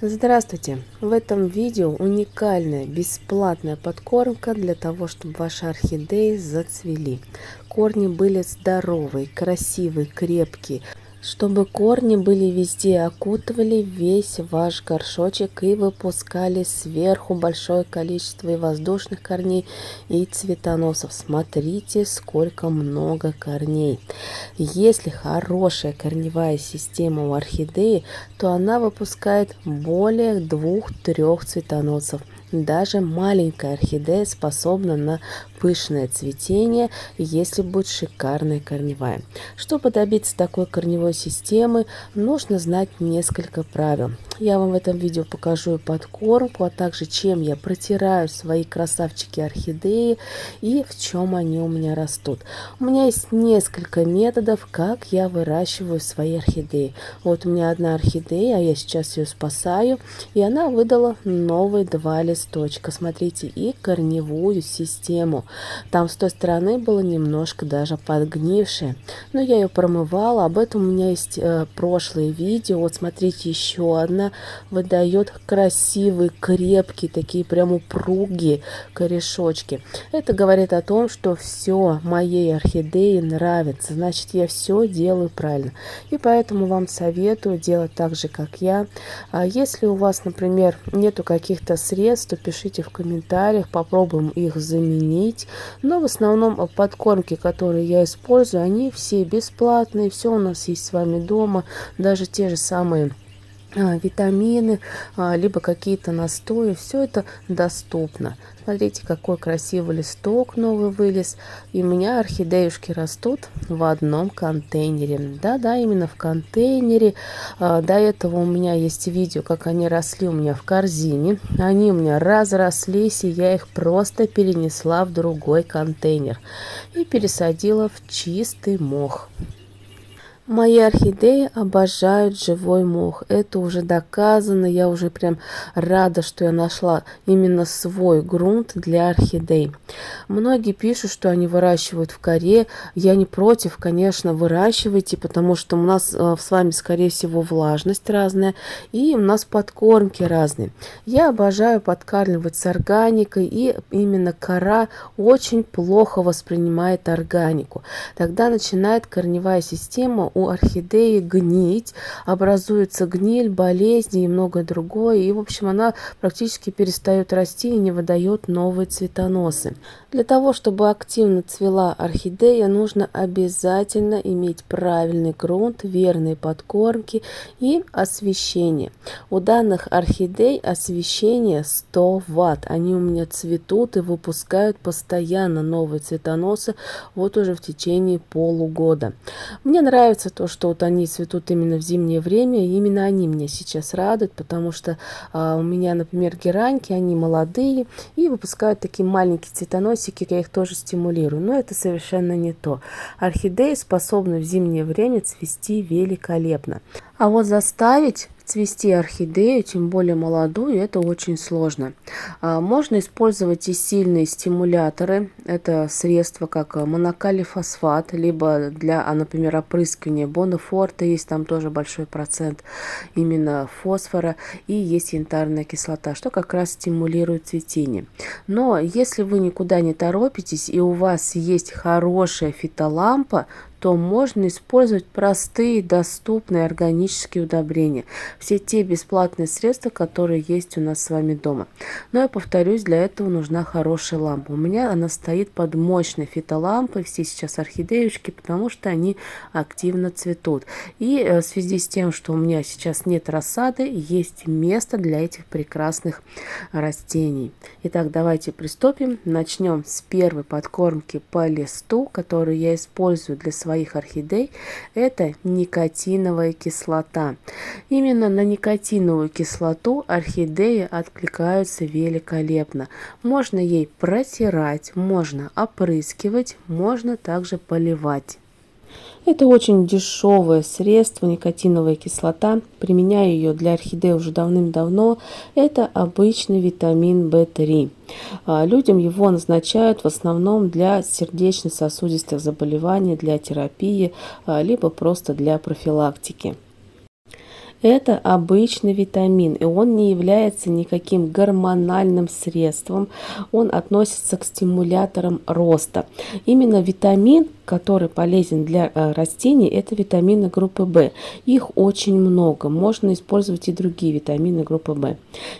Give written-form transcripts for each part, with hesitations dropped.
Здравствуйте! В этом видео уникальная бесплатная подкормка для того, чтобы ваши орхидеи зацвели. Корни были здоровые, красивые, крепкие, чтобы корни были везде, окутывали весь ваш горшочек и выпускали сверху большое количество и воздушных корней, и цветоносов. Смотрите, сколько много корней. Если хорошая корневая система у орхидеи, то она выпускает более 2-3 цветоносов. Даже маленькая орхидея способна на пышное цветение, если будет шикарная корневая. Чтобы добиться такой корневой системы, нужно знать несколько правил. Я вам в этом видео покажу и подкормку, а также чем я протираю свои красавчики орхидеи и в чем они у меня растут. У меня есть несколько методов, как я выращиваю свои орхидеи. Вот у меня одна орхидея, а я сейчас ее спасаю, и она выдала новые 2 листочка. Смотрите, и корневую систему. Там с той стороны было немножко даже подгнившее, но я ее промывала. Об этом у меня есть прошлые видео. Вот смотрите, еще одна выдает красивые, крепкие, такие прям упругие корешочки. Это говорит о том, что все моей орхидее нравится, значит, я все делаю правильно. И поэтому вам советую делать так же, как я. А если у вас, например, нету каких-то средств, то пишите в комментариях, попробуем их заменить. Но в основном подкормки, которые я использую, они все бесплатные, все у нас есть с вами дома, даже те же самые витамины, либо какие-то настои, все это доступно. Смотрите, какой красивый листок новый вылез. И у меня орхидеюшки растут в одном контейнере. Да-да, именно в контейнере. До этого у меня есть видео, как они росли у меня в корзине. Они у меня разрослись, и я их просто перенесла в другой контейнер и пересадила в чистый мох. Мои орхидеи обожают живой мох. Это уже доказано. Я уже прям рада, что я нашла именно свой грунт для орхидей. Многие пишут, что они выращивают в коре. Я не против, конечно, выращивайте, потому что у нас с вами, скорее всего, влажность разная, и у нас подкормки разные. Я обожаю подкармливать с органикой, и именно кора очень плохо воспринимает органику. Тогда начинает корневая система у орхидеи гнить, образуется гниль, болезни и многое другое. И, в общем, она практически перестает расти и не выдает новые цветоносы. Для того, чтобы активно цвела орхидея, нужно обязательно иметь правильный грунт, верные подкормки и освещение. У данных орхидей освещение 100 Вт. Они у меня цветут и выпускают постоянно новые цветоносы, вот уже в течение полугода. Мне нравится то, что вот они цветут именно в зимнее время, и именно они меня сейчас радуют, потому что у меня, например, гераньки, они молодые и выпускают такие маленькие цветоносики, я их тоже стимулирую, но это совершенно не то. Орхидеи способны в зимнее время цвести великолепно. А вот заставить цвести орхидею, тем более молодую, это очень сложно. Можно использовать и сильные стимуляторы. Это средства, как монокалий фосфат, либо для, например, опрыскивания бонофорта, есть там тоже большой процент именно фосфора, и есть янтарная кислота, что как раз стимулирует цветение. Но если вы никуда не торопитесь и у вас есть хорошая фитолампа, то можно использовать простые, доступные органические удобрения. Все те бесплатные средства, которые есть у нас с вами дома. Но я повторюсь, для этого нужна хорошая лампа. У меня она стоит под мощной фитолампой, все сейчас орхидеюшки, потому что они активно цветут. И в связи с тем, что у меня сейчас нет рассады, есть место для этих прекрасных растений. Итак, давайте приступим. Начнем с первой подкормки по листу, которую я использую для своих орхидей. Это никотиновая кислота. Именно на никотиновую кислоту орхидеи откликаются великолепно. Можно ей протирать, можно опрыскивать, можно также поливать. Это очень дешевое средство, никотиновая кислота. Применяю ее для орхидей уже давным-давно. Это обычный витамин В3. Людям его назначают в основном для сердечно-сосудистых заболеваний, для терапии, либо просто для профилактики. Это обычный витамин, и он не является никаким гормональным средством. Он относится к стимуляторам роста. Именно витамин, который полезен для растений, это витамины группы В. Их очень много. Можно использовать и другие витамины группы В.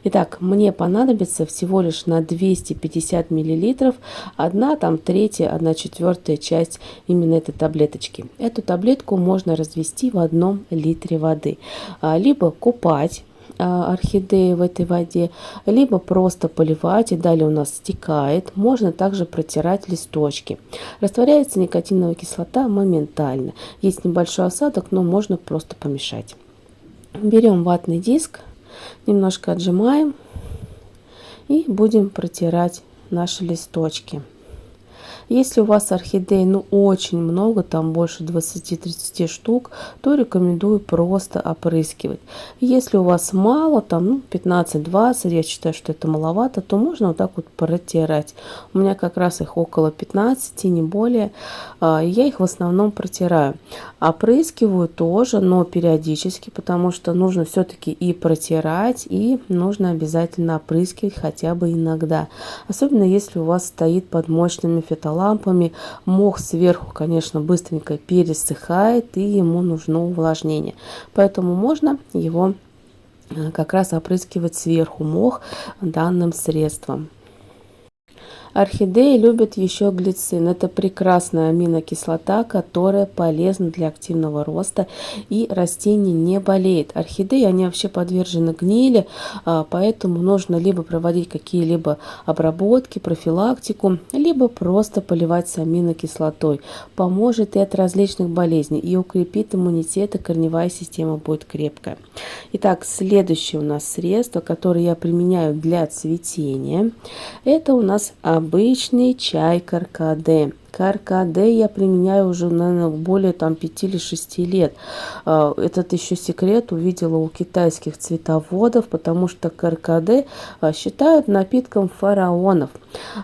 Итак, мне понадобится всего лишь на 250 мл 1/3, 1/4 часть именно этой таблеточки. Эту таблетку можно развести в 1 литре воды. Либо купать орхидеи в этой воде, либо просто поливать, и далее у нас стекает. Можно также протирать листочки. Растворяется никотиновая кислота моментально. Есть небольшой осадок, но можно просто помешать. Берем ватный диск, немножко отжимаем и будем протирать наши листочки. Если у вас орхидей очень много, там больше 20-30 штук, то рекомендую просто опрыскивать. Если у вас мало, там 15-20, я считаю, что это маловато, то можно вот так вот протирать. У меня как раз их около 15, не более. Я их в основном протираю. Опрыскиваю тоже, но периодически, потому что нужно все-таки и протирать, и нужно обязательно опрыскивать хотя бы иногда. Особенно если у вас стоит под мощными фитолампами, мох сверху, конечно, быстренько пересыхает, и ему нужно увлажнение. Поэтому можно его как раз опрыскивать сверху мох данным средством. Орхидеи любят еще глицин. Это прекрасная аминокислота, которая полезна для активного роста, и растение не болеет. Орхидеи, они вообще подвержены гнили, поэтому нужно либо проводить какие-либо обработки, профилактику, либо просто поливать с аминокислотой. Поможет и от различных болезней, и укрепит иммунитет, и корневая система будет крепкая. Итак, следующее у нас средство, которое я применяю для цветения, это у нас обычный чай каркаде. Каркаде я применяю уже, наверное, более 5 или 6 лет. Этот еще секрет увидела у китайских цветоводов, потому что каркаде считают напитком фараонов.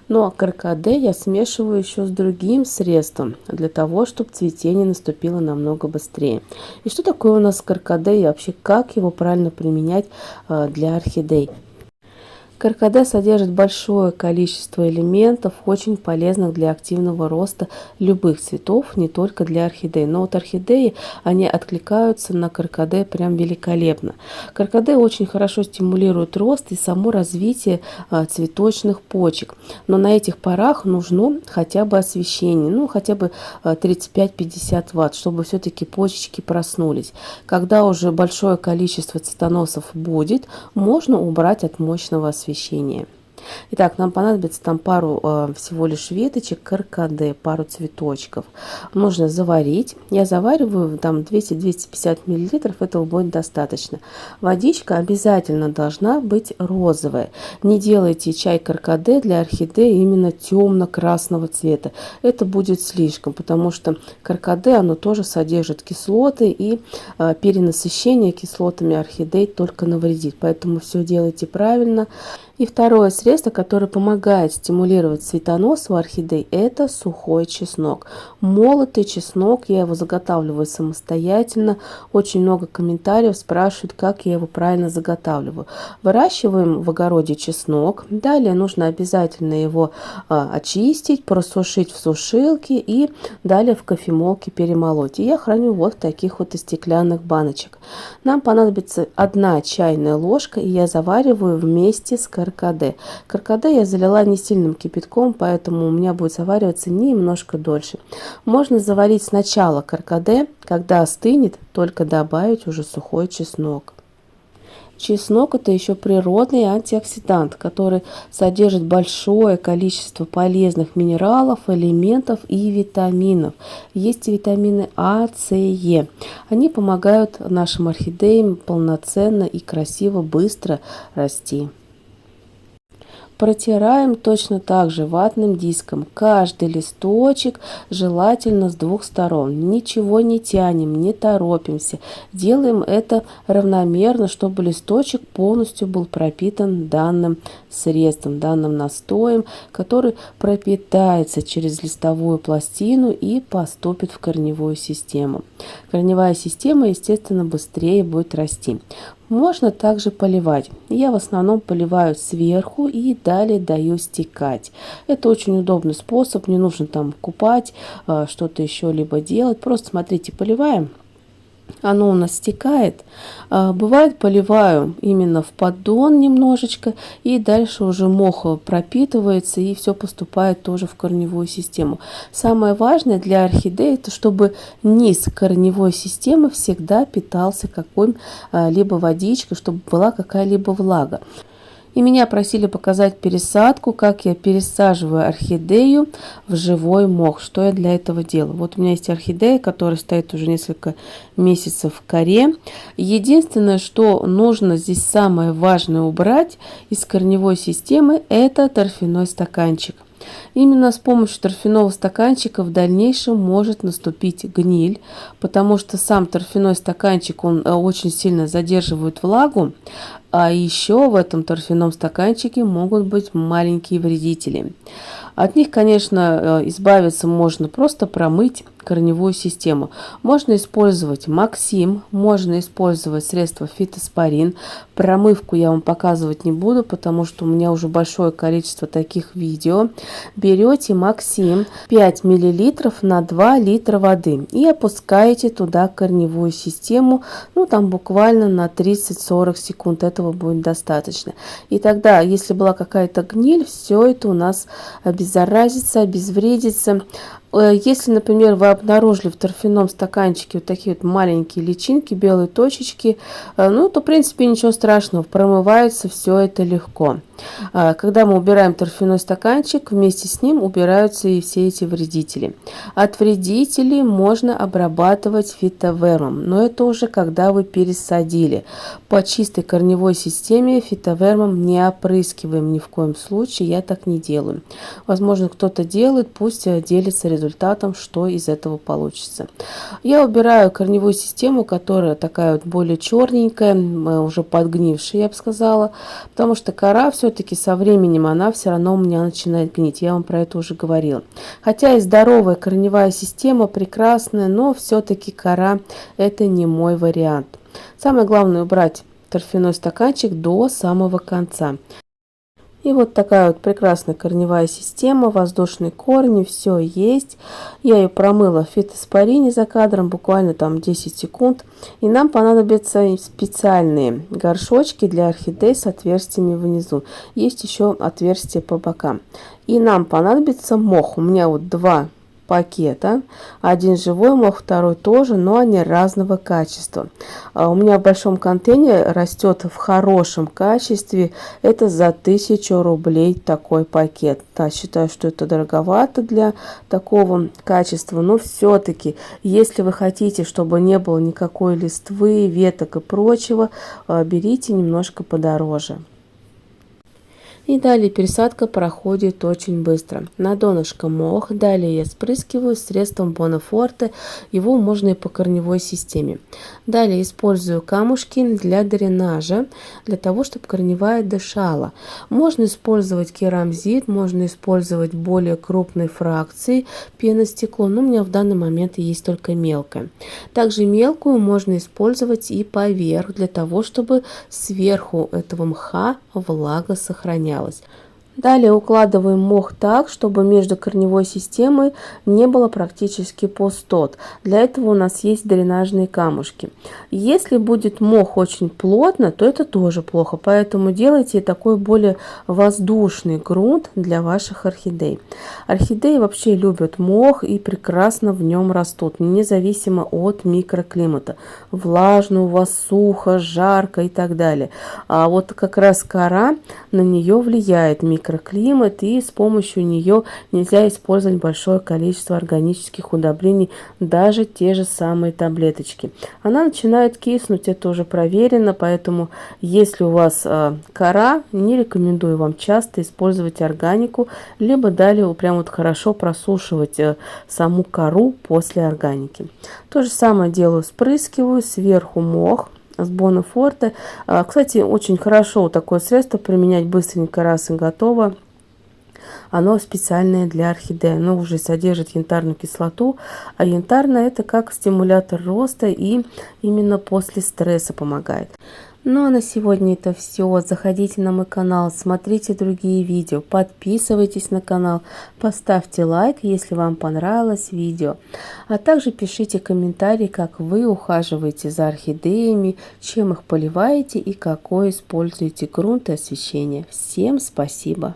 Но каркаде я смешиваю еще с другим средством, для того, чтобы цветение наступило намного быстрее. И что такое у нас каркаде и вообще как его правильно применять для орхидей? Каркаде содержит большое количество элементов, очень полезных для активного роста любых цветов, не только для орхидей. Но вот орхидеи, они откликаются на каркаде прям великолепно. Каркаде очень хорошо стимулирует рост и само развитие цветочных почек. Но на этих порах нужно хотя бы освещение, хотя бы 35-50 Вт, чтобы все-таки почечки проснулись. Когда уже большое количество цветоносов будет, можно убрать от мощного освещения. Итак, нам понадобится пару всего лишь веточек каркаде, пару цветочков. Нужно заварить. Я завариваю 200-250 мл, этого будет достаточно. Водичка обязательно должна быть розовая. Не делайте чай каркаде для орхидеи именно темно-красного цвета. Это будет слишком, потому что каркаде, оно тоже содержит кислоты, и перенасыщение кислотами орхидей только навредит. Поэтому все делайте правильно. И второе средство, которое помогает стимулировать цветонос у орхидей, это сухой чеснок. Молотый чеснок, я его заготавливаю самостоятельно. Очень много комментариев спрашивают, как я его правильно заготавливаю. Выращиваем в огороде чеснок. Далее нужно обязательно его очистить, просушить в сушилке и далее в кофемолке перемолоть. И я храню вот в таких вот из стеклянных баночек. Нам понадобится 1 чайная ложка, и я завариваю вместе с каркаде. Каркаде я залила не сильным кипятком, поэтому у меня будет завариваться немножко дольше. Можно заварить сначала каркаде, когда остынет, только добавить уже сухой чеснок. Чеснок – это еще природный антиоксидант, который содержит большое количество полезных минералов, элементов и витаминов. Есть и витамины А, С, Е. Они помогают нашим орхидеям полноценно и красиво, быстро расти. Протираем точно так же ватным диском. Каждый листочек желательно с двух сторон. Ничего не тянем, не торопимся. Делаем это равномерно, чтобы листочек полностью был пропитан данным средством, данным настоем, который пропитается через листовую пластину и поступит в корневую систему. Корневая система, естественно, быстрее будет расти. Можно также поливать. Я в основном поливаю сверху и далее даю стекать. Это очень удобный способ, не нужно там купать, что-то еще либо делать. Просто смотрите, поливаем. Оно у нас стекает. Бывает, поливаю именно в поддон немножечко, и дальше уже мох пропитывается, и все поступает тоже в корневую систему. Самое важное для орхидеи, это чтобы низ корневой системы всегда питался какой-либо водичкой, чтобы была какая-либо влага. И меня просили показать пересадку, как я пересаживаю орхидею в живой мох, что я для этого делаю. Вот у меня есть орхидея, которая стоит уже несколько месяцев в коре. Единственное, что нужно здесь самое важное убрать из корневой системы, это торфяной стаканчик. Именно с помощью торфяного стаканчика в дальнейшем может наступить гниль, потому что сам торфяной стаканчик, он очень сильно задерживает влагу, а еще в этом торфяном стаканчике могут быть маленькие вредители. От них, конечно, избавиться можно просто промыть корневую систему. Можно использовать Максим, можно использовать средство фитоспорин. Промывку я вам показывать не буду, потому что у меня уже большое количество таких видео. Берете Максим 5 мл на 2 литра воды и опускаете туда корневую систему, ну там буквально на 30-40 секунд, этого будет достаточно. И тогда, если была какая-то гниль, все это у нас обеззаразится, обезвредится. Если, например, вы обнаружили в торфяном стаканчике вот такие вот маленькие личинки, белые точечки, ну, то, в принципе, ничего страшного, промывается все это легко. Когда мы убираем торфяной стаканчик, вместе с ним убираются и все эти вредители. От вредителей можно обрабатывать фитовермом, но это уже когда вы пересадили. По чистой корневой системе фитовермом не опрыскиваем ни в коем случае, я так не делаю. Возможно, кто-то делает, пусть делится результатом, что из этого получится. Я убираю корневую систему, которая такая вот более черненькая, уже подгнившая, я бы сказала, потому что кора все-таки со временем, она все равно у меня начинает гнить. Я вам про это уже говорила. Хотя и здоровая корневая система прекрасная, но все-таки кора это не мой вариант. Самое главное убрать торфяной стаканчик до самого конца. И вот такая вот прекрасная корневая система, воздушные корни, все есть. Я ее промыла в фитоспорине за кадром, буквально там 10 секунд. И нам понадобятся специальные горшочки для орхидей с отверстиями внизу. Есть еще отверстия по бокам. И нам понадобится мох. У меня вот два пакета. Один живой мох, второй тоже, но они разного качества. У меня в большом контейнере растет в хорошем качестве. Это за 1000 рублей такой пакет. Да, считаю, что это дороговато для такого качества, но все-таки, если вы хотите, чтобы не было никакой листвы, веток и прочего, берите немножко подороже. И далее пересадка проходит очень быстро. На донышко мох, далее я спрыскиваю средством Бонафорте, его можно и по корневой системе. Далее использую камушки для дренажа, для того, чтобы корневая дышала. Можно использовать керамзит, можно использовать более крупные фракции пеностекло, но у меня в данный момент есть только мелкое. Также мелкую можно использовать и поверх, для того, чтобы сверху этого мха влага сохранялась. Далее укладываем мох так, чтобы между корневой системой не было практически пустот. Для этого у нас есть дренажные камушки. Если будет мох очень плотно, то это тоже плохо, поэтому делайте такой более воздушный грунт для ваших орхидей. Орхидеи вообще любят мох и прекрасно в нем растут, независимо от микроклимата. Влажно у вас, сухо, жарко и так далее. А вот как раз кора на нее влияет, микроклимат микроклимат, и с помощью нее нельзя использовать большое количество органических удобрений, даже те же самые таблеточки. Она начинает киснуть, это уже проверено, поэтому если у вас кора, не рекомендую вам часто использовать органику, либо далее прям вот хорошо просушивать саму кору после органики. То же самое делаю, спрыскиваю, сверху мох с Бонафорте. Кстати, очень хорошо вот такое средство применять быстренько, раз и готово. Оно специальное для орхидеи, оно уже содержит янтарную кислоту, а янтарная это как стимулятор роста и именно после стресса помогает. Ну а на сегодня это все. Заходите на мой канал, смотрите другие видео, подписывайтесь на канал, поставьте лайк, если вам понравилось видео. А также пишите комментарии, как вы ухаживаете за орхидеями, чем их поливаете и какой используете грунт и освещение. Всем спасибо!